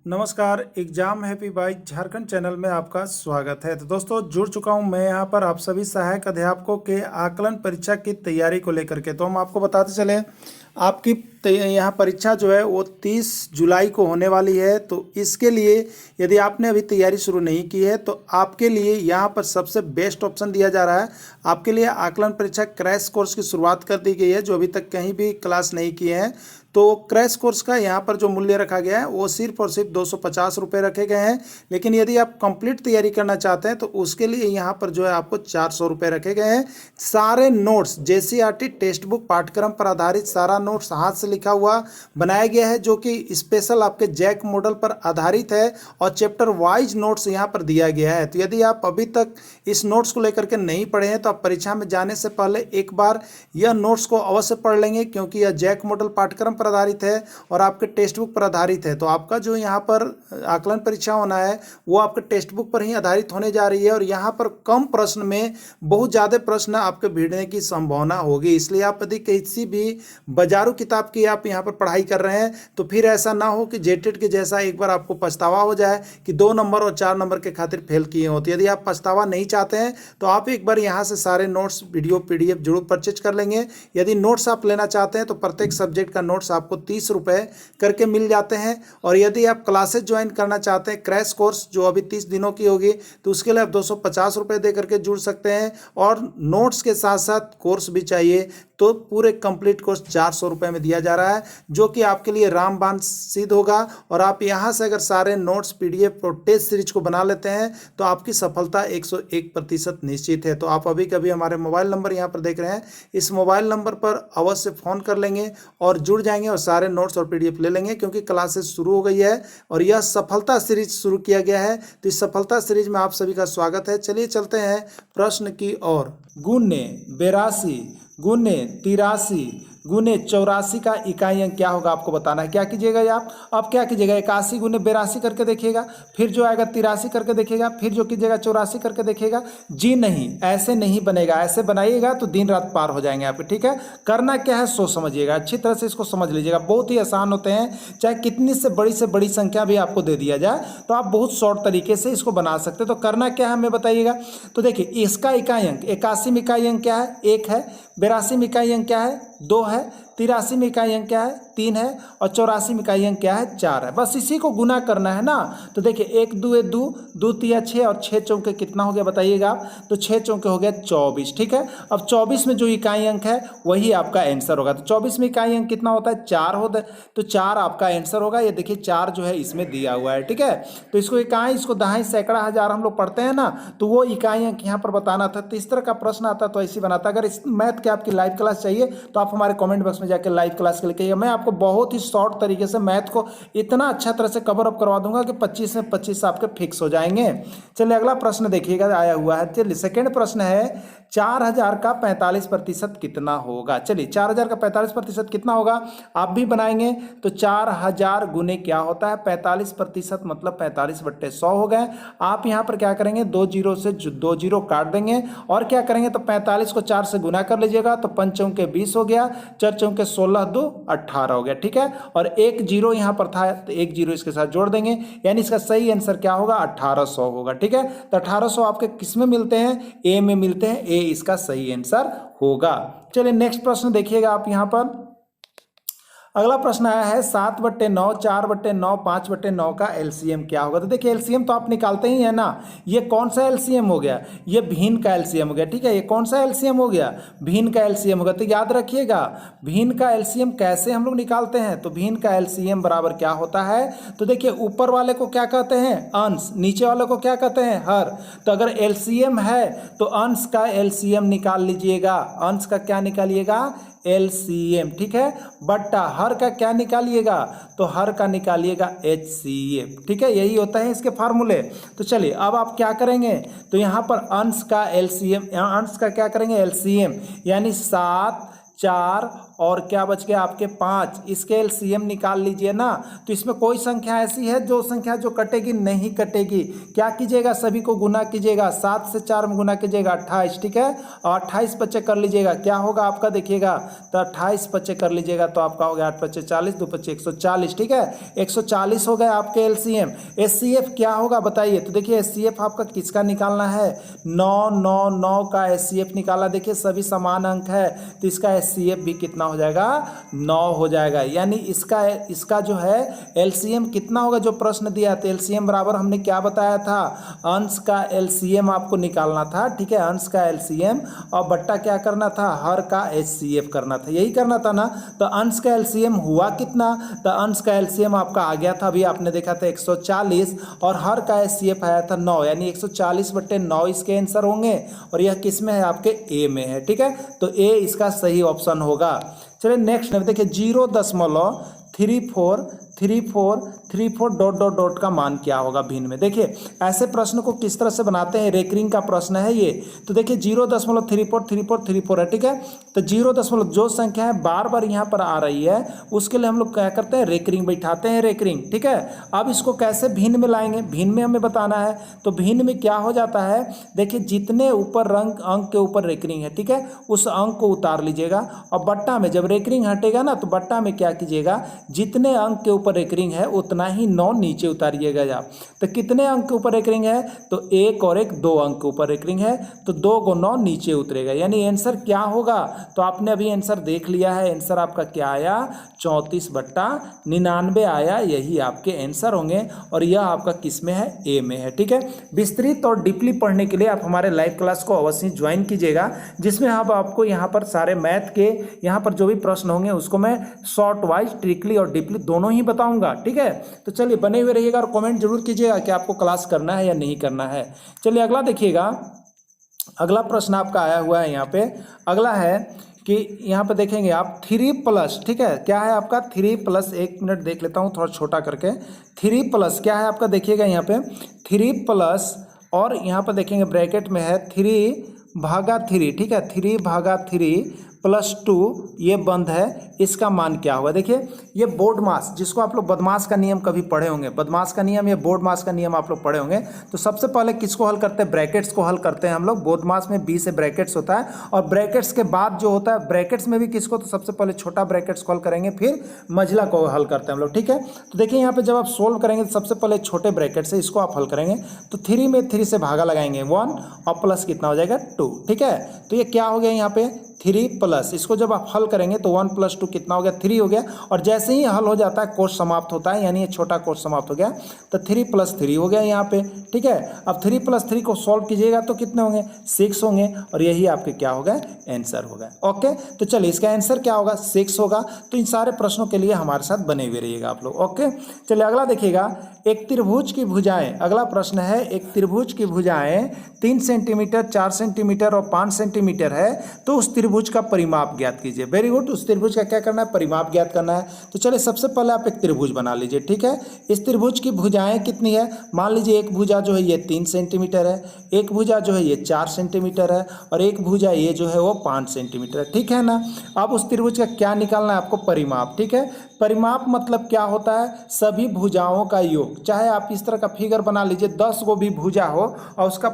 नमस्कार। Exam happy by Jharkhand channel में आपका स्वागत है। तो दोस्तों जुड़ चुका हूं मैं यहां पर आप सभी सहायक अध्यापकों के आकलन परीक्षा की तैयारी को लेकर के। तो हम आपको बताते चले आपकी यहाँ परीक्षा जो है वो 30 जुलाई को होने वाली है। तो इसके लिए यदि आपने अभी तैयारी शुरू नहीं की है तो आपके लिए यहाँ पर सबसे बेस्ट ऑप्शन दिया जा रहा है। आपके लिए आकलन परीक्षा क्रैश कोर्स की शुरुआत कर दी गई है। जो अभी तक कहीं भी क्लास नहीं किए हैं तो क्रैश कोर्स का यहाँ पर जो मूल्य रखा गया है वो सिर्फ और सिर्फ 250 रुपये रखे गए हैं। लेकिन यदि आप कंप्लीट तैयारी करना चाहते हैं तो उसके लिए यहाँ पर जो है आपको 400 रुपये रखे गए हैं। सारे नोट्स JCRT टेक्स्ट बुक पाठ्यक्रम पर आधारित सारा नोट्स हाथ से लिखा हुआ बनाया गया है, जो कि स्पेशल आपके जैक मॉडल पर आधारित है और चैप्टर वाइज नोट्स यहाँ पर दिया गया है। तो यदि आप अभी तक इस नोट्स को लेकर के नहीं पढ़े हैं तो आप परीक्षा में जाने से पहले एक बार यह नोट्स को अवश्य पढ़ लेंगे, क्योंकि यह जैक मॉडल पाठ्यक्रम पर आधारित है और आपके टेक्स्ट बुक पर आधारित है। तो आपका जो यहाँ पर आकलन परीक्षा होना है वो आपके टेक्स्ट बुक पर ही आधारित होने जा रही है और यहाँ पर कम प्रश्न में बहुत ज़्यादा प्रश्न आपके भिड़ने की संभावना होगी। इसलिए आप यदि किसी भी बाजारू किताब की आप यहाँ पर पढ़ाई कर रहे हैं तो फिर ऐसा ना हो कि जेटेट के जैसा एक बार आपको पछतावा हो जाए कि 2 नंबर और 4 नंबर के खातिर फेल किए हो। तो यदि आप पछतावा नहीं चाहते हैं तो आप एक बार यहाँ से सारे नोट्स वीडियो PDF जरूर परचेज कर लेंगे। यदि नोट्स आप लेना चाहते हैं तो प्रत्येक सब्जेक्ट का नोट्स आपको 30 रुपये करके मिल जाते हैं। और यदि आप क्लासेज ज्वाइन करना चाहते हैं क्रैश कोर्स जो अभी 30 दिनों की होगी तो उसके लिए आप 250 रुपये दे करके जुड़ सकते हैं। और नोट्स के साथ साथ कोर्स भी चाहिए तो पूरे कंप्लीट कोर्स 400 रुपये में दिया जा रहा है, जो कि आपके लिए रामबाण सिद्ध होगा। और आप यहाँ से अगर सारे नोट्स PDF और टेस्ट सीरीज को बना लेते हैं तो आपकी सफलता 101% निश्चित है। तो आप अभी कभी हमारे मोबाइल नंबर यहाँ पर देख रहे हैं, इस मोबाइल नंबर पर अवश्य फ़ोन कर लेंगे और जुड़ जाएंगे और सारे नोट्स और PDF ले लेंगे, क्योंकि क्लासेस शुरू हो गई है और यह सफलता सीरीज शुरू किया गया है। तो इस सफलता सीरीज में आप सभी का स्वागत है। चलिए चलते हैं प्रश्न की ओर। गुणे 82 गुणे 83 गुणे 84 का इकाई अंक क्या होगा आपको बताना है। क्या कीजिएगा आप, अब क्या कीजिएगा 81 गुणे 82 करके देखिएगा, फिर जो आएगा 83 करके देखिएगा, फिर जो कीजिएगा 84 करके देखिएगा। जी नहीं, ऐसे नहीं बनेगा। ऐसे बनाइएगा तो दिन रात पार हो जाएंगे आपके। ठीक है, करना क्या है सोच समझिएगा, अच्छी तरह से इसको समझ लीजिएगा। बहुत ही आसान होते हैं, चाहे कितनी से बड़ी संख्या भी आपको दे दिया जाए तो आप बहुत शॉर्ट तरीके से इसको बना सकते हैं। तो करना क्या है हमें बताइएगा। तो देखिए इसका इकाई अंक 81 में इकाई अंक क्या है 1 है, 82 में इकाई अंक क्या है 2 है, 83 में इकाई अंक क्या है 3 है और 84 में इकाई अंक क्या है 4 है। बस इसी को गुना करना है ना। तो देखिए 1 2 2 2 3 6 और 6 चौके कितना हो गया बताइएगा। तो 6 चौके हो गया 24। ठीक है, अब 24 में जो इकाई अंक है वही आपका आंसर होगा। तो 24 में इकाई अंक कितना होता है 4 होता है, तो 4 आपका आंसर होगा। ये देखिए 4 जो है इसमें दिया हुआ है। ठीक है, तो इसको इकाई, इसको दहाई, सैकड़ा, हजार हम लोग पढ़ते हैं ना, तो वो इकाई अंक यहाँ पर बताना था। तो इस तरह का प्रश्न आता तो ऐसे बनाता। अगर इस मैथ की आपकी लाइव क्लास चाहिए तो आप हमारे कमेंट बॉक्स में जाकर लाइव क्लास के लिए कहिए। मैं आपको बहुत ही शॉर्ट तरीके से मैथ को इतना अच्छा तरह से कवर अप करवा दूंगा कि 25 में 25 आपके फिक्स हो जाएंगे। चलिए अगला प्रश्न देखिएगा आया हुआ है। चलिए सेकेंड प्रश्न है 4000 का 45% कितना होगा। चलिए 4000 का 45% कितना होगा आप भी बनाएंगे। तो 4000 गुने क्या होता है 45%, मतलब 45/100 हो गए। आप यहाँ पर क्या करेंगे 2 जीरो से 2 जीरो काट देंगे और क्या करेंगे तो 45 को 4 से गुना कर लीजिएगा। तो 5 चौके 20 हो गया, 4 चौके 16 2 18 हो गया। ठीक है, और 1 जीरो यहाँ पर था तो 1 जीरो इसके साथ जोड़ देंगे, यानी इसका सही आंसर क्या होगा 1800 होगा। ठीक है, तो 1800 आपके किस में मिलते हैं ए में मिलते हैं, ए इसका सही आंसर होगा। चलिए नेक्स्ट प्रश्न देखिएगा आप यहाँ पर। अगला प्रश्न आया है 7/9 4/9 5/9 का LCM क्या होगा। तो देखिए LCM तो आप निकालते ही है ना। ये कौन सा LCM हो गया, ये भिन्न का LCM हो गया। ठीक है, ये कौन सा LCM हो गया भिन्न का LCM होगा। तो याद रखिएगा भिन्न का LCM कैसे हम लोग निकालते हैं। तो भिन्न का LCM बराबर क्या होता है। तो देखिए ऊपर वाले को क्या कहते हैं अंश, नीचे वाले को क्या कहते हैं हर। तो अगर LCM है तो अंश का LCM निकाल लीजिएगा, अंश का क्या निकालिएगा LCM। ठीक है, बट्टा हर का क्या निकालिएगा तो हर का निकालिएगा HCF। ठीक है, यही होता है इसके फार्मूले। तो चलिए अब आप क्या करेंगे तो यहाँ पर अंश का LCM, अंश का क्या करेंगे LCM, यानी 7 4 और क्या बच गया आपके 5, इसके एलसीएम निकाल लीजिए ना। तो इसमें कोई संख्या ऐसी है जो संख्या जो कटेगी नहीं कटेगी। क्या कीजिएगा, सभी को गुना कीजिएगा, 7 से 4 में गुना कीजिएगा 28, ठीक है, और 28 पच्चे कर लीजिएगा, क्या होगा आपका देखिएगा, तो 28 पच्चे कर लीजिएगा तो आपका हो गया 8 पच्चे 40, 2 पच्चे 140, ठीक है, 140 हो गए आपके एलसीएम। एचसीएफ क्या होगा बताइए, तो देखिए एचसीएफ आपका किसका निकालना है, 9 9 9 का एचसीएफ निकाला। देखिए सभी समान अंक है तो इसका एचसीएफ भी कितना हो जाएगा, 9 हो जाएगा। यानी इसका जो है एलसीएम कितना होगा, जो प्रश्न दिया था एलसीएम बराबर हमने क्या बताया था, अंश का एलसीएम आपको निकालना था, ठीक है, अंश का एलसीएम और बट्टा क्या करना था, हर का एचसीएफ करना था, यही करना था ना। तो अंश का एलसीएम हुआ कितना, तो अंश का एलसीएम आपका आ गया था, अभी आपने देखा था 140 और हर का एचसीएफ आया था 9, यानी 140/9 इसके आंसर होंगे और यह किस में है, आपके ए में है, ठीक है, तो ए इसका सही ऑप्शन होगा। चलिए नेक्स्ट देखिए 0.3434 डॉट डॉट डॉट का मान क्या होगा भिन्न में। देखिए ऐसे प्रश्न को किस तरह से बनाते हैं, रेकरिंग का प्रश्न है ये। तो देखिए 0.343434 है, ठीक है, तो 0 जो संख्या है बार बार यहाँ पर आ रही है उसके लिए हम लोग क्या करते हैं, रेकरिंग बैठाते हैं, रेकरिंग, ठीक है। अब इसको कैसे भिन्न में लाएंगे, भिन्न में हमें बताना है। तो भिन्न में क्या हो जाता है, देखिए जितने ऊपर अंक के ऊपर रेकरिंग है, ठीक है, उस अंक को उतार लीजिएगा और बट्टा में जब रेकरिंग हटेगा ना तो बट्टा में क्या कीजिएगा, जितने अंक के ऊपर रेकरिंग है उतना ही 9 नीचे उतारिएगा आप। तो कितने अंक के ऊपर रेकरिंग है, तो 1 और 1 2 अंक के ऊपर रेकरिंग है, तो 2 को 9 नीचे उतरेगा, यानी आंसर क्या होगा, तो आपने अभी आंसर देख लिया है, आंसर आपका क्या आया, 34/99 आया, यही आपके आंसर होंगे और यह आपका किस में है, ए में है, ठीक है। विस्तृत और डीपली पढ़ने के लिए आप हमारे लाइव क्लास को अवश्य ज्वाइन कीजिएगा, जिसमें अब आपको यहाँ पर सारे मैथ के यहाँ पर जो भी प्रश्न होंगे उसको मैं शॉर्ट वाइज, ट्रिकली और डीपली दोनों ही बताऊंगा, ठीक है। तो चलिए बने हुए रहिएगा और कमेंट जरूर कीजिएगा कि आपको क्लास करना है या नहीं करना है। चलिए अगला देखिएगा, अगला प्रश्न आपका आया हुआ है यहाँ पे, अगला है कि यहाँ पे देखेंगे आप 3+, ठीक है, क्या है आपका 3+, 1 मिनट देख लेता हूँ थोड़ा छोटा करके, 3+ क्या है आपका देखिएगा यहाँ पे 3+ और यहाँ पर देखेंगे ब्रैकेट में है 3/3, ठीक है, 3/3 +2 ये बंद है, इसका मान क्या होगा। देखिए ये बोर्ड मास, जिसको आप लोग बदमाश का नियम कभी पढ़े होंगे, बदमाश का नियम या बोर्ड मास का नियम आप लोग पढ़े होंगे। तो सबसे पहले किसको हल करते हैं, ब्रैकेट्स को हल करते हैं हम लोग। बोर्ड मास में बी से ब्रैकेट्स होता है और ब्रैकेट्स के बाद जो होता है ब्रैकेट्स में भी किसको, तो सबसे पहले छोटा ब्रैकेट्स को हल करेंगे, फिर मंझला को हल करते हैं हम लोग, ठीक है। तो देखिए यहाँ पे जब आप सोल्व करेंगे तो सबसे पहले छोटे ब्रैकेट से इसको आप हल करेंगे, तो 3 में 3 से भागा लगाएंगे 1 और प्लस कितना हो जाएगा 2, ठीक है। तो ये क्या हो गया यहाँ पे 3+, इसको जब आप हल करेंगे तो 1 + 2 कितना हो गया 3 हो गया, और जैसे ही हल हो जाता है कोर्स समाप्त होता है, यानी ये छोटा कोर्स समाप्त हो गया, तो 3 + 3 हो गया यहाँ पे, ठीक है। अब 3 + 3 को सॉल्व कीजिएगा तो कितने होंगे 6 होंगे और यही आपके क्या होगा आंसर होगा। ओके, तो चलिए इसका आंसर क्या होगा 6 होगा। तो इन सारे प्रश्नों के लिए हमारे साथ बने हुए रहिएगा आप लोग। ओके, चलिए अगला देखिएगा, एक त्रिभुज की भुजाएं, अगला प्रश्न है, एक त्रिभुज की भुजाएं 3 सेंटीमीटर, 4 सेंटीमीटर और 5 सेंटीमीटर है, तो उस त्रिभुज का परिमाप ज्ञात कीजिए। वेरी गुड, उस त्रिभुज का क्या करना है, परिमाप ज्ञात करना है। तो चलिए सबसे पहले आप एक त्रिभुज बना लीजिए, ठीक है। इस त्रिभुज की भुजाएं कितनी है, मान लीजिए एक भुजा जो है ये 3 सेंटीमीटर है, एक भुजा जो है ये 4 सेंटीमीटर है और एक भुजा ये जो है वो 5 सेंटीमीटर है, ठीक है ना। अब उस त्रिभुज का क्या निकालना है आपको, परिमाप, ठीक है। परिमाप मतलब क्या होता है, सभी भुजाओं का योग। चाहे आप इस तरह का फिगर बना लीजिए, 10 को भी भुजा हो और उसका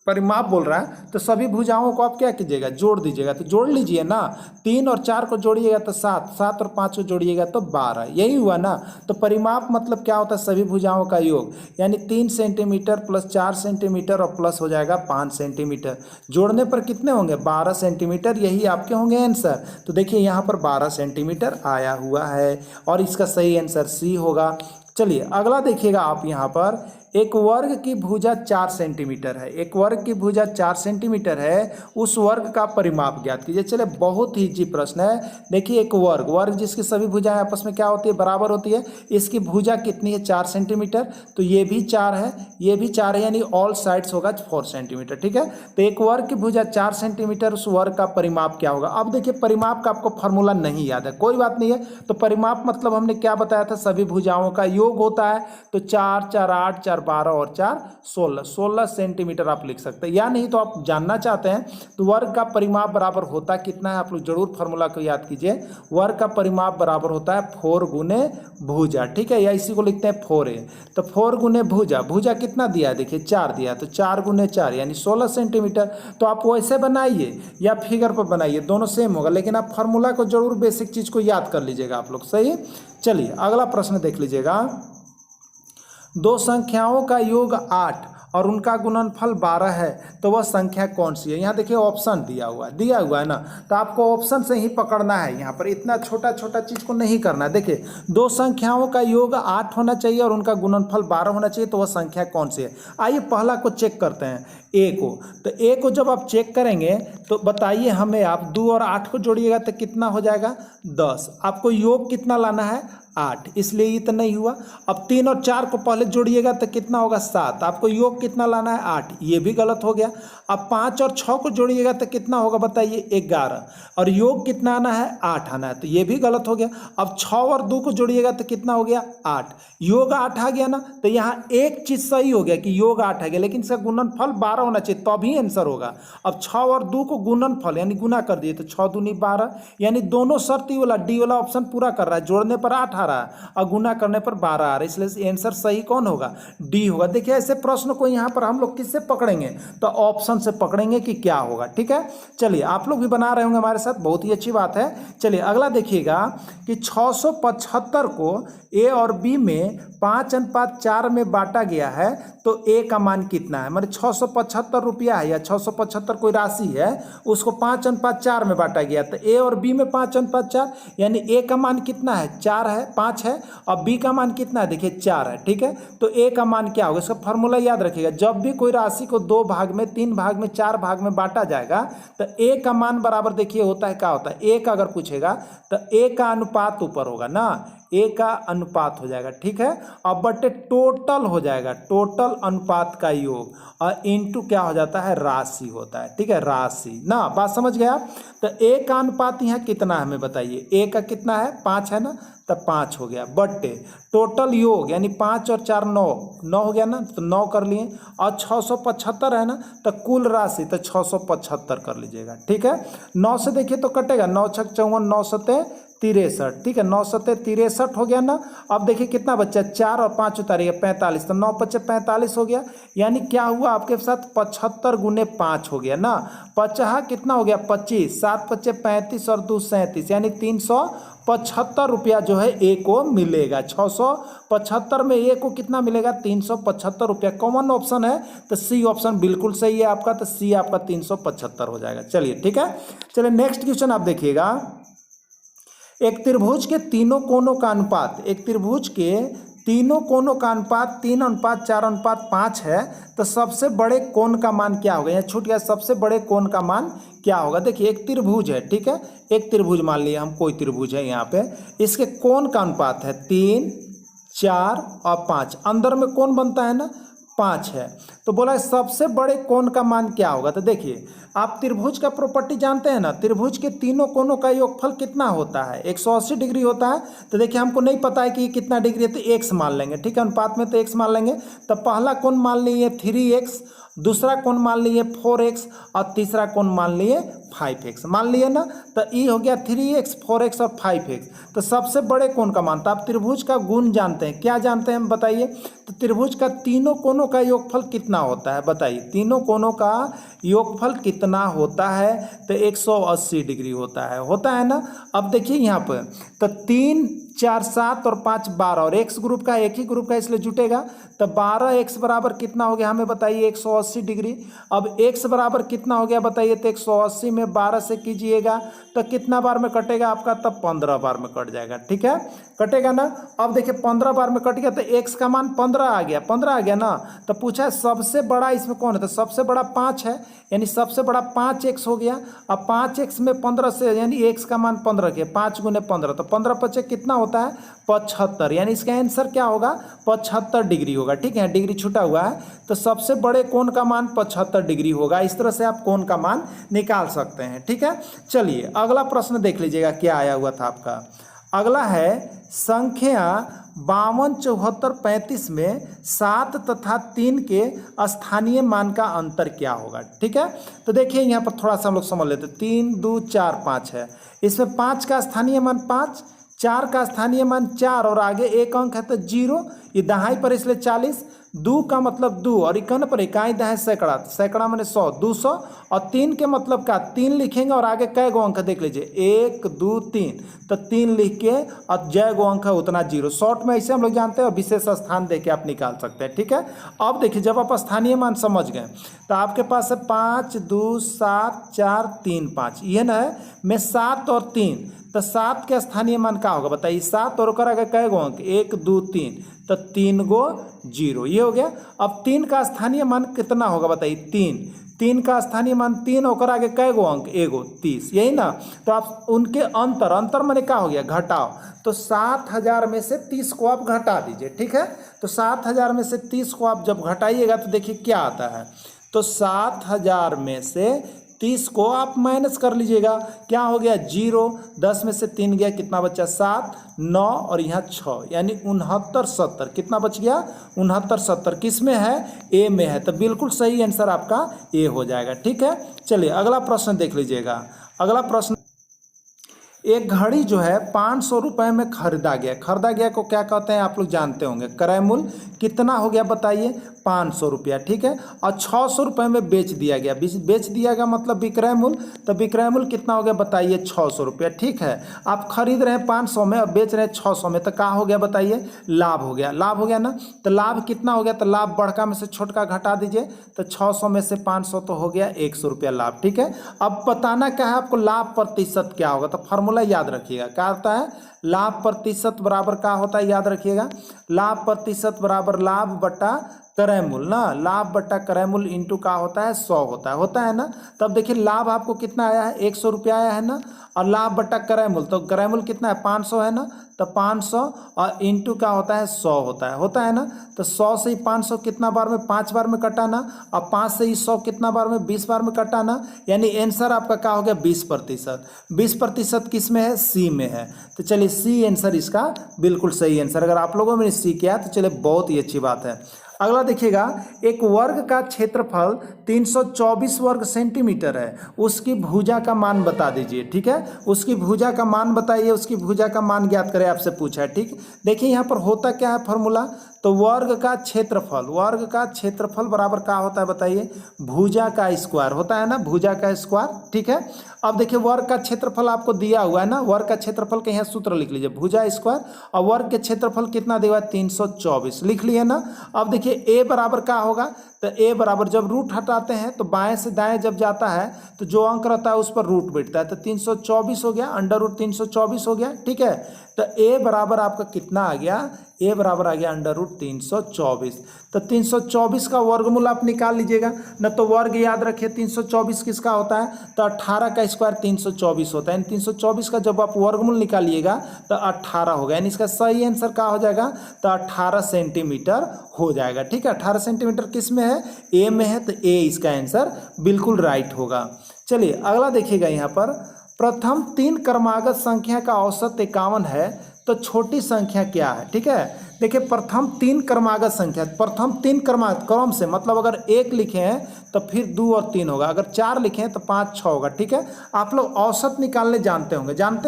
परिमाप बोल रहा है, तो सभी भुजाओं को आप क्या कीजिएगा, जोड़ दीजिएगा। तो जोड़ लीजिए ना, 3 और 4 को जोड़िएगा तो 7, 7 और 5 को जोड़िएगा तो 12, यही हुआ ना। तो परिमाप मतलब क्या होता है, सभी भुजाओं का योग, यानी 3 सेंटीमीटर प्लस 4 सेंटीमीटर और प्लस हो जाएगा 5 सेंटीमीटर, जोड़ने पर कितने होंगे 12 सेंटीमीटर, यही आपके होंगे आंसर। तो देखिए यहाँ पर 12 सेंटीमीटर आया हुआ है और इसका सही आंसर सी होगा। चलिए अगला देखिएगा आप, यहाँ पर एक वर्ग की भुजा 4 सेंटीमीटर है, एक वर्ग की भुजा 4 सेंटीमीटर है, उस वर्ग का परिमाप ज्ञात कीजिए। चलिए बहुत ही इजी प्रश्न है। देखिए एक वर्ग जिसकी सभी भुजाएं आपस में क्या होती है, बराबर होती है, इसकी भुजा कितनी है 4 सेंटीमीटर, तो ये भी 4 है, ये भी 4 है, यानी ऑल साइड्स होगा 4 सेंटीमीटर, ठीक है। तो एक वर्ग की भुजा 4 सेंटीमीटर, उस वर्ग का परिमाप क्या होगा। अब देखिए परिमाप का आपको फॉर्मूला नहीं याद है, कोई बात नहीं है। तो परिमाप मतलब हमने क्या बताया था, सभी भुजाओं का योग होता है। तो 4 4 8 4 4 12 और 4 16, 16 सेंटीमीटर आप लिख सकते हैं। या नहीं तो आप जानना चाहते हैं तो वर्ग का परिमाप बराबर होता कितना है, आप लोग जरूर फार्मूला को याद कीजिए। वर्ग का परिमाप बराबर होता है 4 गुने भुजा, ठीक है, या इसी को लिखते हैं 4a। तो 4 गुने भुजा, भुजा कितना दिया है देखिए 4 दिया, तो 4 गुने 4 यानी 16 सेंटीमीटर। तो आप वैसे बनाइए या फिगर पर बनाइए, दोनों सेम होगा, लेकिन आप फार्मूला को जरूर बेसिक चीज को याद कर लीजिएगा आप लोग। सही, चलिए अगला प्रश्न देख लीजिएगा। दो संख्याओं का योग 8 और उनका गुणनफल 12 है, तो वह संख्या कौन सी है। यहाँ देखिए ऑप्शन दिया हुआ है ना, तो आपको ऑप्शन से ही पकड़ना है, यहाँ पर इतना छोटा छोटा चीज को नहीं करना है। देखिए दो संख्याओं का योग 8 होना चाहिए और उनका गुणनफल 12 होना चाहिए, तो वह संख्या कौन सी है। आइए पहला को चेक करते हैं, ए को। तो ए को जब आप चेक करेंगे तो बताइए हमें, आप 2 और 8 को जोड़िएगा तो कितना हो जाएगा 10। आपको योग कितना लाना है 8, इसलिए ये तो नहीं हुआ। अब 3 और 4 को पहले जोड़िएगा तो कितना होगा 7, आपको योग कितना लाना है 8, ये भी गलत हो गया। अब 5 और 6 को जोड़िएगा तो कितना होगा बताइए 11, और योग कितना आना है 8 आना है, तो ये भी गलत हो गया। अब 6 और 2 को जोड़िएगा तो कितना हो गया 8, योग 8 आ गया ना, तो यहाँ एक चीज सही हो गया कि योग 8 आ गया, लेकिन इसका गुणनफल 12 होना चाहिए तभी आंसर होगा। अब 6 और 2 को गुणनफल यानी गुना कर दिए तो 6 दूनी 12, यानी दोनों शर्त वाला डी वाला ऑप्शन पूरा कर रहा है। जोड़ने पर 8 आ रहा है और गुना करने पर 12 आ रहा है, इसलिए आंसर सही कौन होगा डी होगा। देखिए ऐसे प्रश्न को यहाँ पर हम लोग किससे पकड़ेंगे, तो ऑप्शन से पकड़ेंगे कि क्या होगा, ठीक है। चलिए आप लोग भी बना रहे होंगे हमारे साथ, बहुत ही अच्छी बात है। चलिए अगला देखिएगा कि 675 को ए और बी में 5:4 में बांटा गया है, तो ए का मान कितना है। मतलब 675 रुपया है या 675 कोई राशि है, उसको 5:4 में बांटा गया, तो ए और बी में 5:4 यानी ए का मान कितना है 4 है, 5 है, और बी का मान कितना है देखिए 4 है, ठीक है। तो ए का मान क्या होगा, इसका फॉर्मूला याद रखिएगा। जब भी कोई राशि को 2 भाग में, 3 भाग में, 4 भाग में बांटा जाएगा तो ए का मान बराबर देखिए होता है, क्या होता है, ए का अगर पूछेगा तो ए का अनुपात ऊपर होगा ना, ए का अनुपात हो जाएगा, ठीक है। अब बटे टोटल हो जाएगा, टोटल अनुपात का योग, और इनटू क्या हो जाता है राशि होता है, ठीक है, राशि ना, बात समझ गया। तो ए का अनुपात यहाँ कितना है हमें बताइए, ए का कितना है 5 है ना, तो 5 हो गया, बटे टोटल योग यानी 5 और 4 9, 9 हो गया ना, तो 9 कर लिए, और 675 है ना, तो कुल राशि तो 675 कर लीजिएगा, ठीक है। 9 से देखिए तो कटेगा, 9 छक 54, 9 सते 63, ठीक है, 9 सते 63 हो गया ना। अब देखिए कितना बच्चा, 4 और 5 उतारिए 45, तो 9 पचे 45 हो गया, यानी क्या हुआ आपके साथ 75 गुने 5 हो गया ना। 50 कितना हो गया 25, 7 पचे 35 और 2 37, यानी 375 रुपया जो है ए को मिलेगा। 675 में ए को कितना मिलेगा 375 रुपया। कॉमन ऑप्शन है तो सी ऑप्शन बिल्कुल सही है आपका, तो सी आपका 375 हो जाएगा। चलिए ठीक है, चलिए नेक्स्ट क्वेश्चन आप देखिएगा। एक त्रिभुज के तीनों कोनों का अनुपात, एक त्रिभुज के तीनों कोनों का अनुपात 3:4:5 है, तो सबसे बड़े कोण का मान क्या होगा। यहाँ छूट गया, सबसे बड़े कोण का मान क्या होगा। देखिए एक त्रिभुज है, ठीक है, एक त्रिभुज मान लिया हम, कोई त्रिभुज है यहाँ पे, इसके कोण का अनुपात है 3, 4 और 5, अंदर में कोण बनता है ना 5 है, तो बोला सबसे बड़े कोण का मान क्या होगा। तो देखिए आप त्रिभुज का प्रॉपर्टी जानते हैं ना, त्रिभुज के तीनों कोनों का योगफल कितना होता है 180 डिग्री होता है। तो देखिए हमको नहीं पता है कि ये कितना डिग्री है, तो x मान लेंगे, ठीक है, अनुपात में तो x मान लेंगे। तो पहला कोण मान लिए 3x, दूसरा कोण मान लिए 4x, और तीसरा कोण मान लिए 5x, मान लिए ना। तो ये हो गया 3x, 4x और 5x। तो सबसे बड़े कोण का मान, तो आप त्रिभुज का गुण जानते हैं, क्या जानते हैं बताइए। तो त्रिभुज का तीनों कोनों का योगफल कितना होता है बताइए, तीनों कोनों का योगफल कितना होता है। तो 180 डिग्री होता है ना। अब देखिए यहाँ पर तो 3, 4, 7 और 5 12, और x ग्रुप का एक ही ग्रुप का इसलिए जुटेगा। तो 12x बराबर कितना हो गया हमें बताइए 180 डिग्री। अब x बराबर कितना हो गया बताइए, तो 180 में 12 से कीजिएगा तो कितना बार में कटेगा आपका, तब 15 बार में कट जाएगा, ठीक है, कटेगा ना। अब देखिए 15 बार में कट गया तो x का मान 15 आ गया, 15 आ गया ना। तो पूछा है सबसे बड़ा इसमें कौन है, तो सबसे बड़ा 5 है, यानी सबसे बड़ा 5x हो गया। अब 5x में 15 से यानी x का मान 15 के 5 गुने 15, तो 15 पचे कितना होता है 75, यानी इसका आंसर क्या होगा 75 डिग्री होगा, ठीक है, डिग्री छूटा हुआ है। तो सबसे बड़े कोण का मान 75 डिग्री होगा। इस तरह से आप कोण का मान निकाल सकते हैं, ठीक है। चलिए अगला प्रश्न देख लीजिएगा क्या आया हुआ था आपका। अगला है संख्या 52, 74, 35 में 7 तथा 3 के स्थानीय मान का अंतर क्या होगा। ठीक है, तो देखिए यहाँ पर थोड़ा सा हम लोग समझ लेते हैं। 3, 2, 4, 5 है, इसमें 5 का स्थानीय मान 5, 4 का स्थानीय मान 4 और आगे एक अंक है तो 0, ये दहाई पर इसलिए 40, 2 का मतलब 2 और इक्यावन पर इकाई दहाई सैकड़ा, सैकड़ा मैंने 100, 200 और 3 के मतलब का 3 लिखेंगे और आगे कै गो अंक देख लीजिए 1, 2, 3, तो 3 लिख के और जय गो अंक है उतना 0। शॉर्ट में ऐसे हम लोग जानते हैं और विशेष स्थान दे के आप निकाल सकते हैं। ठीक है, अब देखिए जब आप स्थानीय मान समझ गए तो आपके पास है 5, 2, 7, 4, 3, 5, ये ना है मैं 7 और 3, तो 7 के स्थानीय मान का होगा बताइए, 7 और कर आगे कै गो अंक 1, 2, 3, तो 3 गो 0, ये हो गया। अब 3 का स्थानीय मान कितना होगा बताइए, 3 का स्थानीय मान 3 और आगे कै गो अंक 1 गो 30, यही ना। तो आप उनके अंतर मैंने क्या हो गया घटाओ, तो 7000 में से 30 को आप घटा दीजिए। ठीक है, तो 7000 में से 30 को आप जब घटाइएगा तो देखिए क्या आता है, तो 7000 में से 30 को आप माइनस कर लीजिएगा, क्या हो गया 0, 10 में से 3 गया कितना बचा 7, 9 और यहाँ 6 यानी 69, 70, कितना बच गया 69, 70, किस में है ए में है, तो बिल्कुल सही आंसर आपका ए हो जाएगा। ठीक है, चलिए अगला प्रश्न देख लीजिएगा। अगला प्रश्न, एक घड़ी जो है 500 रुपये में खरीदा गया को क्या कहते हैं आप लोग जानते होंगे, क्रय मूल्य कितना हो गया बताइए 500 रुपया। ठीक है, और 600 रुपये में बेच दिया गया मतलब विक्रय मूल्य, तो विक्रय मूल्य कितना हो गया बताइए 600 रुपया। ठीक है, आप खरीद रहे हैं 500 में और बेच रहे हैं 600 में, तो क्या हो गया बताइए लाभ हो गया ना। तो लाभ कितना हो गया, तो लाभ बड़का में से छोटका घटा दीजिए, तो 600 में से 500 तो हो गया 100 रुपया लाभ। ठीक है, अब बताना क्या है आपको, लाभ प्रतिशत क्या होगा, तो फॉर्मूला याद रखिएगा क्या होता है, लाभ प्रतिशत बराबर क्या होता है याद रखिएगा, लाभ प्रतिशत बराबर लाभ बटा क्रय मूल्य ना, लाभ बटा क्रय मूल्य इंटू का होता है 100 होता है ना। तब देखिए लाभ आपको कितना आया है 100 रुपया आया है ना, और लाभ बटा क्रय मूल्य, तो क्रय मूल्य कितना है 500 है ना, तो 500 और इंटू का होता है 100 होता है ना। तो 100 से ही 500 कितना बार में 5 बार में कटाना, और 5 से ही 100 कितना बार में 20 बार में कटाना, यानी आंसर आपका क्या हो गया 20%। 20% किस में है सी में है, तो चलिए सी आंसर इसका बिल्कुल सही आंसर। अगर आप लोगों ने सी किया तो चलिए बहुत ही अच्छी बात है। अगला देखिएगा, एक वर्ग का क्षेत्रफल 324 वर्ग सेंटीमीटर है, उसकी भुजा का मान बता दीजिए। ठीक है, उसकी भुजा का मान बताइए, उसकी भुजा का मान ज्ञात करें आपसे पूछा है। ठीक, देखिए यहाँ पर होता क्या है फॉर्मूला, तो वर्ग का क्षेत्रफल बराबर क्या होता है बताइए, भुजा का स्क्वायर होता है ना, भुजा का स्क्वायर। ठीक है, अब देखिए वर्ग का क्षेत्रफल आपको दिया हुआ है ना, वर्ग का क्षेत्रफल के यहाँ सूत्र लिख लीजिए भुजा स्क्वायर, और वर्ग के क्षेत्रफल कितना दिया हुआ है 324 लिख लिए ना। अब देखिए ए बराबर क्या होगा, तो ए बराबर जब रूट हटाते हैं तो बाएं से दाएं जब जाता है तो जो अंक रहता है उस पर रूट बैठता है, तो 324 हो गया, अंडर रूट 324 हो गया। ठीक है, तो ए बराबर आपका कितना आ गया, ए बराबर आ गया अंडर रूट 324। तो 324 का वर्गमूल आप निकाल लीजिएगा न, तो वर्ग याद रखिए 324 किसका होता है, तो 18 का स्क्वायर 324 होता है, 324 का जब आप वर्गमूल निकालिएगा तो 18 होगा, यानी इसका सही आंसर क्या हो जाएगा, तो 18 सेंटीमीटर हो जाएगा। ठीक है, 18 सेंटीमीटर किस में है ए में है, तो ए इसका आंसर बिल्कुल राइट होगा। चलिए अगला देखिएगा, यहाँ पर प्रथम 3 क्रमागत संख्या का औसत 51 है, तो छोटी संख्या क्या है। ठीक है, देखिए प्रथम 3 क्रमागत संख्या, प्रथम 3 क्रम से मतलब अगर 1 लिखे हैं तो फिर 2 और 3 होगा, अगर 4 लिखे हैं तो 5, 6 होगा। ठीक है, आप लोग औसत निकालने जानते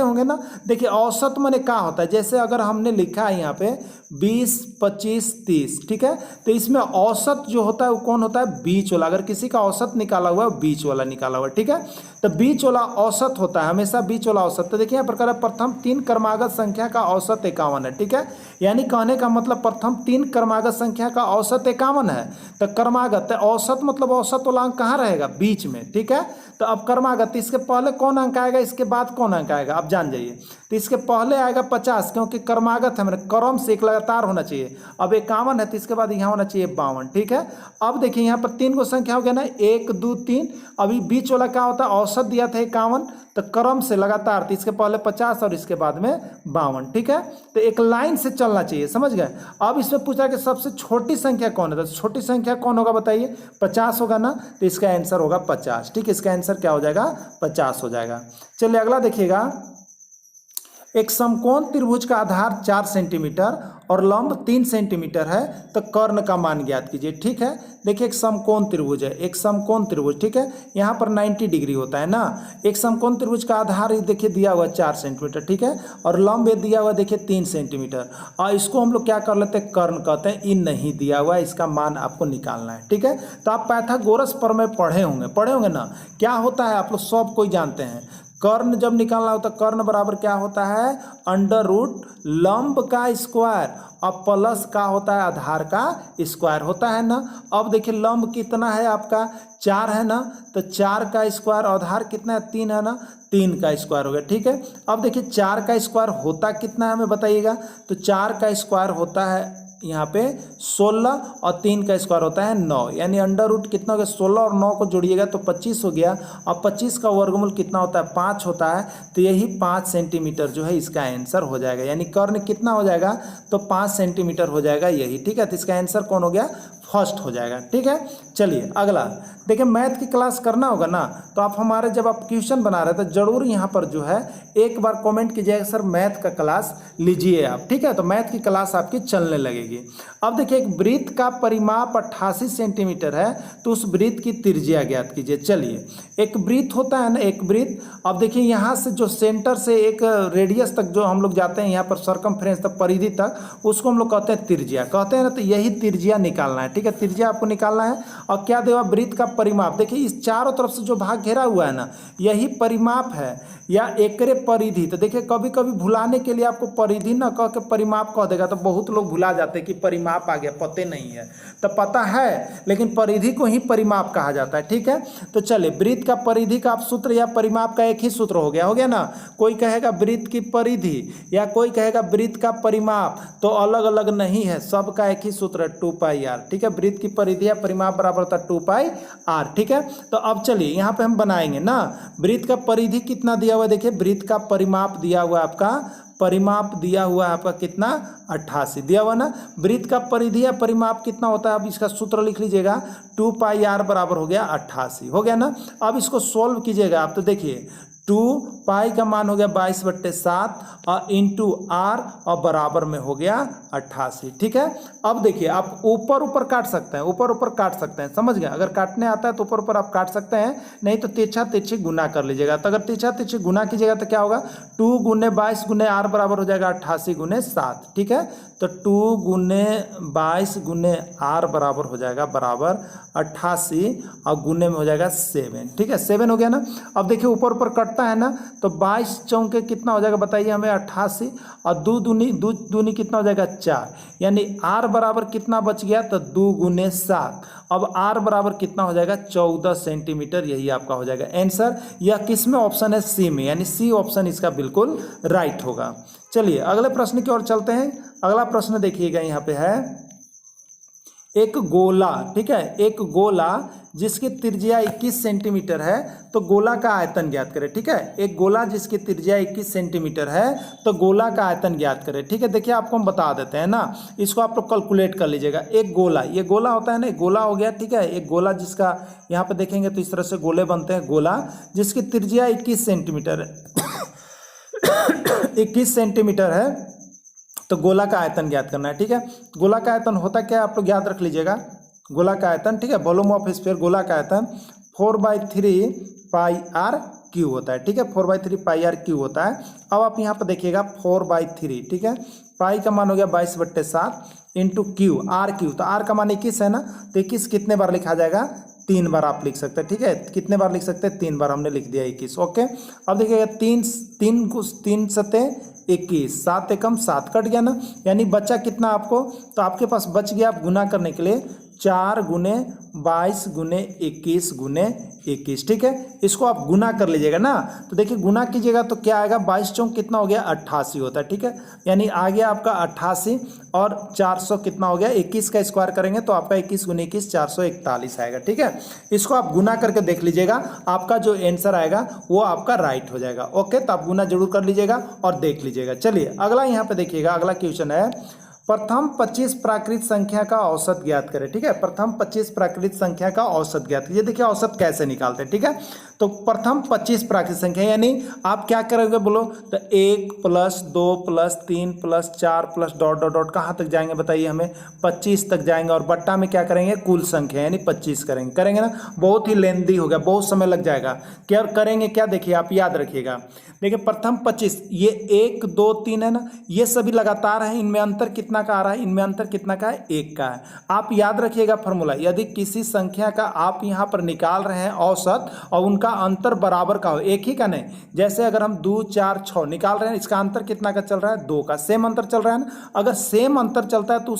होंगे ना। देखिए औसत माने क्या होता है, जैसे अगर हमने लिखा है यहाँ पे 20, 25, 30, ठीक है, तो इसमें औसत जो होता है वो कौन होता है, बीच वाला। अगर किसी का औसत निकाला हुआ है बीच वाला निकाला हुआ है। ठीक है, तो बीच वाला औसत होता है हमेशा, बीच वाला औसत। तो देखिए यहाँ प्रकार प्रथम 3 क्रमागत संख्या का औसत 51 है। ठीक है, यानी कहने का मतलब प्रथम 3 क्रमागत संख्या का औसत 51 है। तो क्रमागत औसत मतलब औसत वाला अंक कहाँ रहेगा, बीच में। ठीक है, तो अब क्रमागत इसके पहले कौन अंक आएगा, इसके बाद कौन अंक आएगा, आप जान जाइए। तो इसके पहले आएगा 50, क्योंकि क्रमागत है, मेरे क्रम से एक लगातार होना चाहिए। अब 51 है तो इसके बाद यहाँ होना चाहिए 52। ठीक है, अब देखिए यहाँ पर 3 को संख्या हो गया ना, 1, 2, 3। अभी बीच वाला क्या होता है, औसत दिया था 51, तो क्रम से लगातार, तो इसके पहले 50 और इसके बाद में 52। ठीक है, तो एक लाइन से चलना चाहिए, समझ गए। अब इसमें पूछा कि सबसे छोटी संख्या कौन है, तो छोटी संख्या कौन होगा बताइए, 50 होगा ना, तो इसका आंसर होगा 50। ठीक है, इसका आंसर क्या हो जाएगा, 50 हो जाएगा। चलिए अगला देखिएगा, एक समकोण त्रिभुज का आधार 4 सेंटीमीटर और लंब 3 सेंटीमीटर है, तो कर्ण का मान ज्ञात कीजिए। ठीक है, देखिए एक समकोण त्रिभुज है, एक समकोण त्रिभुज, ठीक है, यहाँ पर 90 डिग्री होता है ना। एक समकोण त्रिभुज का आधार देखिए दिया हुआ 4 सेंटीमीटर, ठीक है, और लंब ये दिया हुआ देखिए 3 सेंटीमीटर, और इसको हम लोग क्या कर लेते हैं, कर्ण कहते हैं। इन नहीं दिया हुआ है, इसका मान आपको निकालना है। ठीक है, तो आप पाइथागोरस प्रमेय पढ़े होंगे ना, क्या होता है आप लोग सब कोई जानते हैं। कर्ण जब निकालना होता है, कर्ण बराबर क्या होता है, अंडर रूट लंब का स्क्वायर और प्लस का होता है आधार का स्क्वायर होता है ना। अब देखिए लंब कितना है आपका 4 है ना, तो 4 का स्क्वायर, आधार कितना है 3 है ना, 3 का स्क्वायर हो गया। ठीक है, अब देखिए 4 का स्क्वायर होता कितना है हमें बताइएगा, तो 4 का स्क्वायर होता है यहाँ पे 16 और 3 का स्क्वायर होता है 9, यानी अंडर रूट कितना हो गया, 16 और 9 को जोड़िएगा तो 25 हो गया, और 25 का वर्गमूल कितना होता है, 5 होता है, तो यही 5 सेंटीमीटर जो है इसका आंसर हो जाएगा। यानी कर्ण कितना हो जाएगा, तो 5 सेंटीमीटर हो जाएगा यही। ठीक है, तो इसका आंसर कौन हो गया, फर्स्ट हो जाएगा। ठीक है, चलिए अगला देखिए, मैथ की क्लास करना होगा ना, तो आप हमारे जब आप क्वेश्चन बना रहे तो जरूर यहाँ पर जो है एक बार कमेंट कीजिएगा सर मैथ का क्लास लीजिए आप। ठीक है, तो मैथ की क्लास आपकी चलने लगेगी। अब देखिए एक वृत्त का परिमाप 88 सेंटीमीटर है, तो उस वृत्त की त्रिज्या ज्ञात कीजिए। चलिए, एक वृत्त होता है ना, एक वृत्त, अब देखिए यहाँ से जो सेंटर से एक रेडियस तक जो हम लोग जाते हैं, यहाँ पर सर्कमफ्रेंस तक, परिधि तक, उसको हम लोग कहते हैं त्रिज्या, कहते हैं ना, तो यही त्रिज्या निकालना है। ठीक है, त्रिज्या आपको निकालना है। और क्या देगा, वृत्त का परिमाप, देखिए इस चारों तरफ से जो भाग घेरा हुआ है ना, यही परिमाप है या एकरे परिधि। तो देखिए कभी कभी भुलाने के लिए आपको परिधि ना कह के परिमाप कह देगा, तो बहुत लोग भुला जाते हैं कि परिमाप आ गया, पते नहीं है, तो पता है लेकिन परिधि को ही परिमाप कहा जाता है। ठीक है, तो चलिए वृत्त का परिधि का आप सूत्र या परिमाप का एक ही सूत्र हो गया ना। कोई कहेगा वृत्त की परिधि या कोई कहेगा वृत्त का परिमाप, तो अलग अलग नहीं है, सबका एक ही सूत्र है 2πr। ठीक है, वृत्त की परिधि या परिमाप बराबर होता है 2πr। ठीक है, तो अब चलिए यहाँ पे हम बनाएंगे ना, वृत्त का परिधि कितना दिया हुआ है, देखिए वृत्त का परिमाप दिया हुआ है आपका, परिमाप दिया हुआ है आपका कितना, 88 दिया हुआ ना। वृत्त का परिधि या परिमाप कितना होता है, अब इसका सूत्र लिख लीजिएगा, 2πr बराबर हो गया 88, हो गया ना। अब इसको सोल्व कीजिएगा आप, तो देखिए 2π का मान हो गया 22/7 और इंटू r और बराबर में हो गया 88। ठीक है, अब देखिए आप ऊपर ऊपर काट सकते हैं, ऊपर ऊपर काट सकते हैं, समझ गए। अगर काटने आता है तो ऊपर ऊपर आप काट सकते हैं, नहीं तो तिरछा तिरछी गुना कर लीजिएगा। तो अगर तिरछा तिरछी गुना कीजिएगा तो क्या होगा, 2 × 22 × r बराबर हो जाएगा 88 × 7। ठीक है, तो 2 × 22 × r बराबर हो जाएगा बराबर 88 और गुने में हो जाएगा 7। ठीक है, 7 हो गया ना। अब देखिए ऊपर ऊपर कटता है ना, तो 22 चौके कितना हो जाएगा बताइए हमें, 88, और 2 दूनी कितना हो जाएगा 4, यानी r बराबर कितना बच गया, तो 2 × 7। अब r बराबर कितना हो जाएगा, 14 सेंटीमीटर, यही आपका हो जाएगा आंसर। यह किस में ऑप्शन है, सी में, यानी सी ऑप्शन इसका बिल्कुल राइट होगा। चलिए अगले प्रश्न की ओर चलते हैं। अगला प्रश्न देखिएगा, यहाँ पे है एक गोला। ठीक है, एक गोला जिसकी त्रिज्या 21 सेंटीमीटर है, तो गोला का आयतन ज्ञात करें। ठीक है, एक गोला जिसकी त्रिज्या 21 सेंटीमीटर है, तो गोला का आयतन ज्ञात करें। ठीक है, देखिए आपको हम बता देते हैं ना, इसको आप लोग कैलकुलेट कर लीजिएगा। एक गोला, ये गोला होता है ना, एक गोला हो गया। ठीक है, एक गोला जिसका यहाँ पे देखेंगे तो इस तरह से गोले बनते हैं, गोला जिसकी त्रिज्या 21 सेंटीमीटर है 21 सेंटीमीटर है, तो गोला का आयतन ज्ञात करना है। ठीक है, गोला का आयतन होता क्या है, आप लोग याद रख लीजिएगा, गोला का आयतन, ठीक है, वॉल्यूम ऑफ स्फीयर, गोला का आयतन 4/3πr³ होता है। ठीक है, 4/3πr³ होता है। अब आप यहाँ पर देखिएगा 4/3, ठीक है, पाई का मान हो गया 22/7 इंटू क्यू, r³, तो r का मान 21 है ना, तो 21 कितने बार लिखा जाएगा, 3 बार आप लिख सकते हैं। ठीक है, कितने बार लिख सकते हैं, 3 बार हमने लिख दिया 21। ओके, अब देखिएगा 3 7 21, 7 एकम 7 कट गया ना, यानी बचा कितना आपको, तो आपके पास बच गया, आप गुना करने के लिए 4 × 22 × 21 × 21। ठीक है, इसको आप गुना कर लीजिएगा ना, तो देखिए गुना कीजिएगा तो क्या आएगा, 22 चौक कितना हो गया, 88 होता है। ठीक है, यानी आ गया आपका 88 और 400 कितना हो गया, 21 का स्क्वायर करेंगे तो आपका 21 × 21 441 आएगा। ठीक है, इसको आप गुना करके देख लीजिएगा, आपका जो आंसर आएगा वो आपका राइट हो जाएगा। ओके, तो आप गुना जरूर कर लीजिएगा और देख लीजिएगा। चलिए अगला यहाँ पे देखिएगा, अगला क्वेश्चन है, प्रथम 25 प्राकृत संख्या का औसत ज्ञात करें। ठीक है, प्रथम 25 प्राकृत संख्या का औसत ज्ञात करें। ये देखिए औसत कैसे निकालते हैं। ठीक है, तो प्रथम 25 प्राकृत संख्या यानी आप क्या करोगे बोलो, तो 1 + 2 + 3 + 4 + डॉट डॉट डॉट कहाँ तक जाएंगे बताइए हमें, 25 तक जाएंगे। और बट्टा में क्या करेंगे, कुल संख्या यानी 25 करेंगे ना। बहुत ही लेंदी हो गया, बहुत समय लग जाएगा। क्या करेंगे, क्या देखिए आप याद रखिएगा। देखिए प्रथम 25, ये 1 2 3 है ना, ये सभी लगातार है। इनमें अंतर कितना का आ रहा है, इनमें अंतर कितना का है, 1 का है। आप याद रखिएगा फॉर्मूला, यदि किसी संख्या का आप यहाँ पर निकाल रहे हैं औसत और उनका अंतर बराबर का हो, एक ही का नहीं, जैसे अगर हम 2 4 6 निकाल रहे हैं, इसका अंतर कितना का चल रहा है, 2 का, सेम अंतर चल रहा है ना। अगर सेम अंतर चलता है तो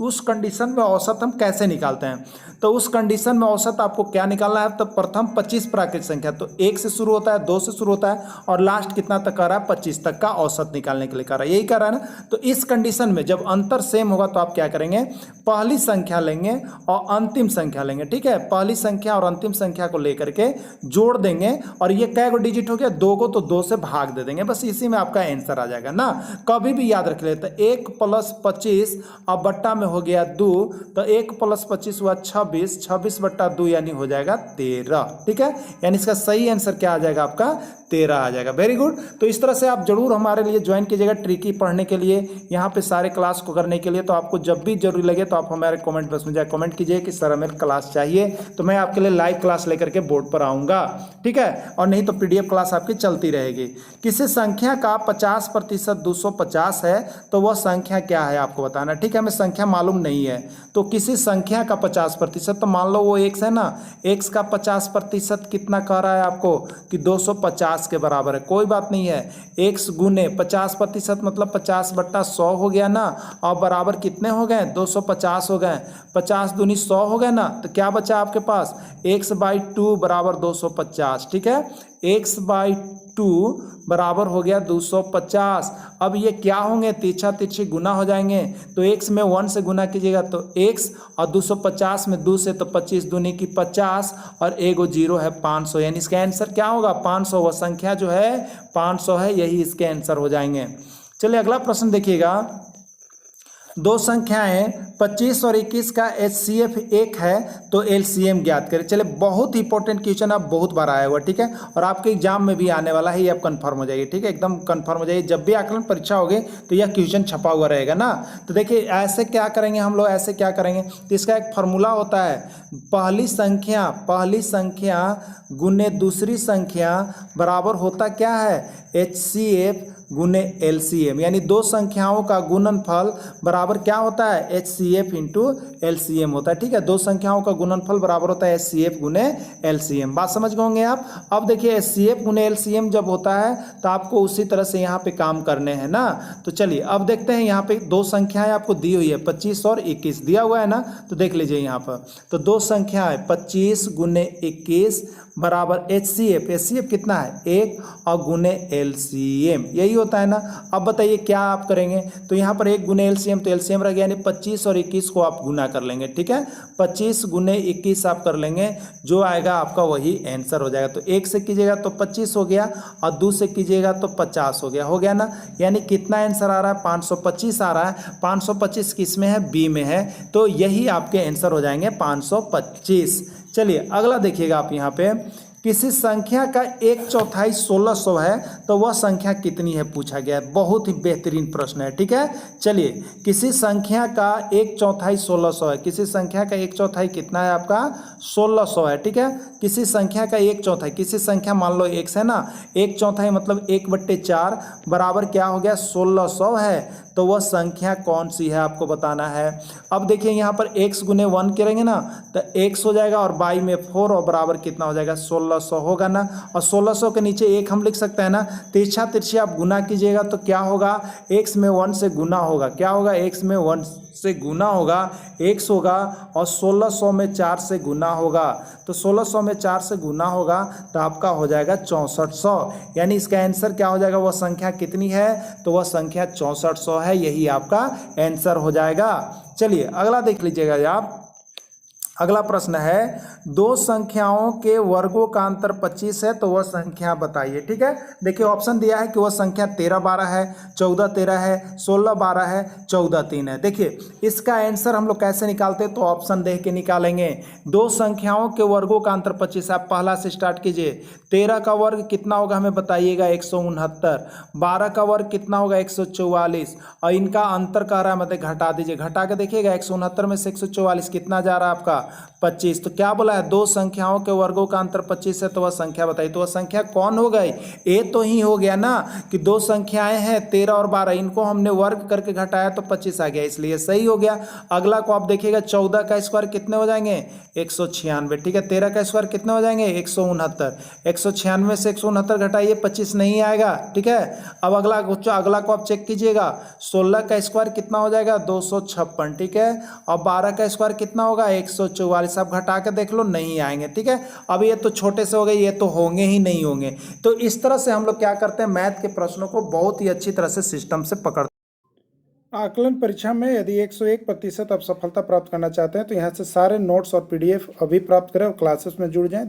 उस कंडीशन में औसत हम कैसे निकालते हैं, तो उस कंडीशन में औसत आपको क्या निकालना है, तो प्रथम 25 प्राकृत संख्या, तो 1 से शुरू होता है, 2 से शुरू होता है और लास्ट कितना तक कर रहा है, 25 तक का औसत निकालने के लिए कर रहा है, यही कर रहा है ना। तो इस कंडीशन में जब अंतर सेम होगा तो आप क्या करेंगे, पहली संख्या लेंगे और अंतिम संख्या लेंगे। ठीक है, पहली संख्या और अंतिम संख्या को लेकर के जोड़ देंगे और ये कै को डिजिट हो गया, 2 को, तो 2 से भाग दे देंगे, बस इसी में आपका आंसर आ जाएगा ना। कभी भी याद रख लेते, 1 + 25 अब बट्टा में हो गया 2, तो 1 + 25 हुआ 26, 26/2 यानी हो जाएगा 13। ठीक है, यानी इसका सही आंसर क्या आ जाएगा, आपका 13 आ जाएगा। Very good. तो इस तरह से आप जरूर हमारे लिए ज्वाइन कीजिएगा ट्रिकी पढ़ने के लिए, यहाँ पे सारे क्लास को करने के लिए। तो आपको जब भी जरूरी लगे तो आप हमारे कमेंट बॉक्स में जाकर कमेंट कीजिए कि सर हमें क्लास चाहिए, तो मैं आपके लिए लाइव क्लास लेकर के बोर्ड पर आऊँगा। ठीक है, और नहीं तो PDF क्लास आपकी चलती रहेगी। किसी संख्या का 50% 250 है तो वह संख्या क्या है आपको बताना। ठीक है, हमें संख्या मालूम नहीं है, तो किसी संख्या का 50%, तो मान लो वो x है ना, x का 50% कितना कह रहा है आपको कि 250 के बराबर है। कोई बात नहीं है, x गुने 50% मतलब 50/100 हो गया ना, और बराबर कितने हो गए, 250 हो गए, 50 दूनी 100 हो गए ना। तो क्या बचा आपके पास, x/2 बराबर 250। ठीक है, x/2 बराबर हो गया 250। अब ये क्या होंगे, तीछा तीछी गुना हो जाएंगे, तो x में 1 से गुना कीजिएगा तो x, और 250 में 2 से, तो 25 दूनी की 50 और एगो 0 है 500, यानी इसका आंसर क्या होगा, 500। वह संख्या जो है 500 है, यही इसके आंसर हो जाएंगे। चलिए अगला प्रश्न देखिएगा। दो संख्याएं 25 और 21 का HCF 1 है तो LCM ज्ञात करें। चले, बहुत इंपॉर्टेंट क्वेश्चन अब बहुत बार आया हुआ। ठीक है, और आपके एग्जाम में भी आने वाला है, ये आप कंफर्म हो जाइए। ठीक है, एकदम कंफर्म हो जाइए, जब भी आकलन परीक्षा होगी तो यह क्वेश्चन छपा हुआ रहेगा ना। तो देखिए ऐसे क्या करेंगे हम लोग, ऐसे क्या करेंगे, तो इसका एक फार्मूला होता है, पहली संख्या गुने दूसरी संख्या बराबर होता क्या है, HCF गुने LCM, यानी दो संख्याओं का गुणनफल बराबर क्या होता है, HCF इंटू LCM होता है। ठीक है, दो संख्याओं का गुणनफल बराबर होता है HCF गुने LCM। बात समझ गए होंगे आप। अब देखिए HCF गुने LCM जब होता है तो आपको उसी तरह से यहाँ पे काम करने हैं ना। तो चलिए अब देखते हैं, यहाँ पे दो संख्याएं आपको दी हुई है, 25 और 21 दिया हुआ है ना। तो देख लीजिए यहाँ पर, तो दो संख्याएं 25 गुने 21 बराबर HCF कितना है 1 और गुने LCM, यही होता है ना। अब बताइए क्या आप करेंगे, तो यहाँ पर 1 गुने LCM, तो LCM रह गया, यानी 25 और 21 को आप गुना कर लेंगे। ठीक है, 25 गुने 21 आप कर लेंगे, जो आएगा आपका वही आंसर हो जाएगा। तो 1 से कीजिएगा तो 25 हो गया, और 2 से कीजिएगा तो 50 हो गया ना। यानी कितना आंसर आ रहा है, 525 आ रहा है। 525 किस में है, बी में है, तो यही आपके आंसर हो जाएंगे 525। चलिए अगला देखिएगा आप यहाँ पे, किसी संख्या का 1/4 1600 है तो वह संख्या कितनी है पूछा गया है। बहुत ही बेहतरीन प्रश्न है। ठीक है, चलिए किसी संख्या का 1/4 1600 है, किसी संख्या का 1/4 कितना है आपका 1600 है। ठीक है, किसी संख्या का 1/4, किसी संख्या मान लो x है ना, 1/4 मतलब 1/4 बराबर क्या हो गया 1600 है, तो वह संख्या कौन सी है आपको बताना है। अब देखिए यहाँ पर x गुने 1 करेंगे ना तो x हो जाएगा, और बाई में 4 और बराबर कितना हो जाएगा 1600 होगा ना। और 1600 के नीचे 1 हम लिख सकते हैं ना, तिरछा तिरछी आप गुना कीजिएगा तो क्या होगा, x में 1 से गुना होगा, क्या होगा x में 1 से गुना होगा x होगा, और 1600 में 4 से गुना होगा, तो 1600 में 4 से गुना होगा तो आपका हो जाएगा 6400। यानी इसका आंसर क्या हो जाएगा, वह संख्या कितनी है, तो वह संख्या 6400 है, यही आपका आंसर हो जाएगा। चलिए अगला देख लीजिएगा आप। अगला प्रश्न है, दो संख्याओं के वर्गों का अंतर 25 है, तो वह संख्या बताइए। ठीक है, देखिए ऑप्शन दिया है कि वह संख्या 13 12 है, 14 13 है, 16 12 है, 14 3 है। देखिए इसका आंसर हम लोग कैसे निकालते हैं, तो ऑप्शन देख के निकालेंगे। दो संख्याओं के वर्गों का अंतर 25, आप पहला से स्टार्ट कीजिए। 13 का वर्ग कितना होगा हमें बताइएगा, 169। 12 का वर्ग कितना होगा, 144। और इनका अंतर कह रहा है, मतलब घटा दीजिए, घटा के देखिएगा 169 में से 144 कितना जा रहा है आपका, 25। तो क्या बोला है, दो संख्याओं के वर्गों का अंतर 25 है, तो वह संख्या बताइए। तो वह संख्या कौन हो गई, ये तो ही हो गया ना कि दो संख्याएं हैं 13 और 12, इनको हमने वर्ग करके घटाया तो 25 आ गया, इसलिए सही हो गया। अगला को आप देखिएगा, 14 का स्क्वायर कितने हो जाएंगे, 196। ठीक है, 13 का स्क्वायर कितने हो जाएंगे, 169। 196 से 169 घटाइए, 25 नहीं आएगा। ठीक है, अब अगला को आप चेक कीजिएगा, 16 का स्क्वायर कितना हो जाएगा, 256। ठीक है, और 12 का स्क्वायर कितना होगा, 144। आप घटा के देख लो, नहीं आएंगे। ठीक है, अब ये तो छोटे से हो गए, ये तो होंगे ही नहीं होंगे। तो इस तरह से हम लोग क्या करते हैं, मैथ के प्रश्नों को बहुत ही अच्छी तरह से सिस्टम से पकड़ते हैं। आकलन परीक्षा में यदि 101% आप सफलता प्राप्त करना चाहते हैं, तो यहाँ से सारे नोट्स और PDF अभी प्राप्त करें और क्लासेस में जुड़ जाएं।